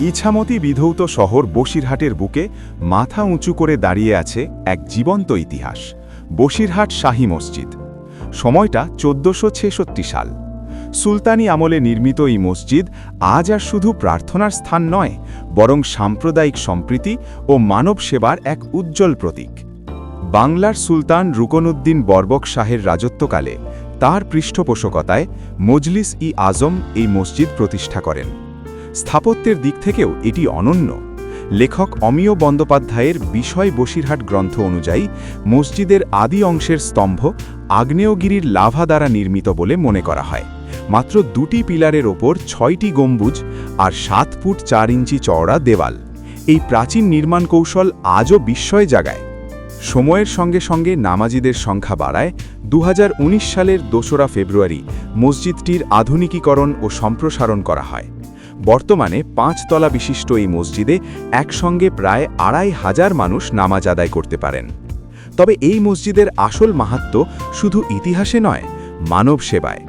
ইছামতি বিধৌত শহর বসিরহাটের বুকে মাথা উঁচু করে দাঁড়িয়ে আছে এক জীবন্ত ইতিহাস, বসিরহাট শাহী মসজিদ। সময়টা ১৪৬৬ সাল। সুলতানি আমলে নির্মিত এই মসজিদ আজ আর শুধু প্রার্থনার স্থান নয়, বরং সাম্প্রদায়িক সম্প্রীতি ও মানব সেবার এক উজ্জ্বল প্রতীক। বাংলার সুলতান রুকনউদ্দিন বরবক শাহের রাজত্বকালে তার পৃষ্ঠপোষকতায় মজলিস-ই-আজম এই মসজিদ প্রতিষ্ঠা করেন। স্থাপত্যের দিক থেকেও এটি অনন্য। লেখক অমিয় বন্দ্যোপাধ্যায়ের বিষয় বসিরহাট গ্রন্থ অনুযায়ী মসজিদের আদি অংশের স্তম্ভ আগ্নেয়গিরির লাভা দ্বারা নির্মিত বলে মনে করা হয়। মাত্র ২টি পিলারের ওপর ৬টি গম্বুজ আর ৭ ফুট ৪ ইঞ্চি চওড়া দেওয়াল। এই প্রাচীন নির্মাণ কৌশল আজও বিস্ময় জাগায়। সময়ের সঙ্গে সঙ্গে নামাজিদের সংখ্যা বাড়ায়। ২০১৯ সালের ২রা ফেব্রুয়ারি মসজিদটির আধুনিকীকরণ ও সম্প্রসারণ করা হয়। বর্তমানে ৫ তলা বিশিষ্ট এই মসজিদে একসঙ্গে প্রায় ২৫০০ মানুষ নামাজ আদায় করতে পারেন। তবে এই মসজিদের আসল মাহাত্ম্য শুধু ইতিহাসে নয়, মানব সেবায়।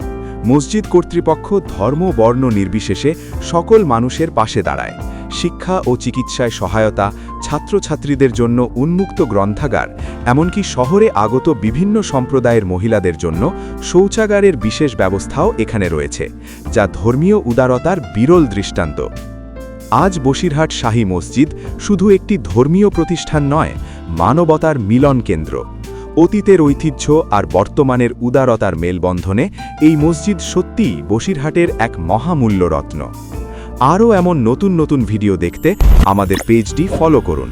মসজিদ কর্তৃপক্ষ ধর্ম বর্ণ নির্বিশেষে সকল মানুষের পাশে দাঁড়ায়। শিক্ষা ও চিকিৎসায় সহায়তা, ছাত্রছাত্রীদের জন্য উন্মুক্ত গ্রন্থাগার, এমনকি শহরে আগত বিভিন্ন সম্প্রদায়ের মহিলাদের জন্য শৌচাগারের বিশেষ ব্যবস্থাও এখানে রয়েছে, যা ধর্মীয় উদারতার বিরল দৃষ্টান্ত। আজ বসিরহাট শাহী মসজিদ শুধু একটি ধর্মীয় প্রতিষ্ঠান নয়, মানবতার মিলন কেন্দ্র। অতীতের ঐতিহ্য আর বর্তমানের উদারতার মেলবন্ধনে এই মসজিদ সত্যিই বসিরহাটের এক মহামূল্য রত্ন। আরও এমন নতুন নতুন ভিডিও দেখতে আমাদের পেজটি ফলো করুন।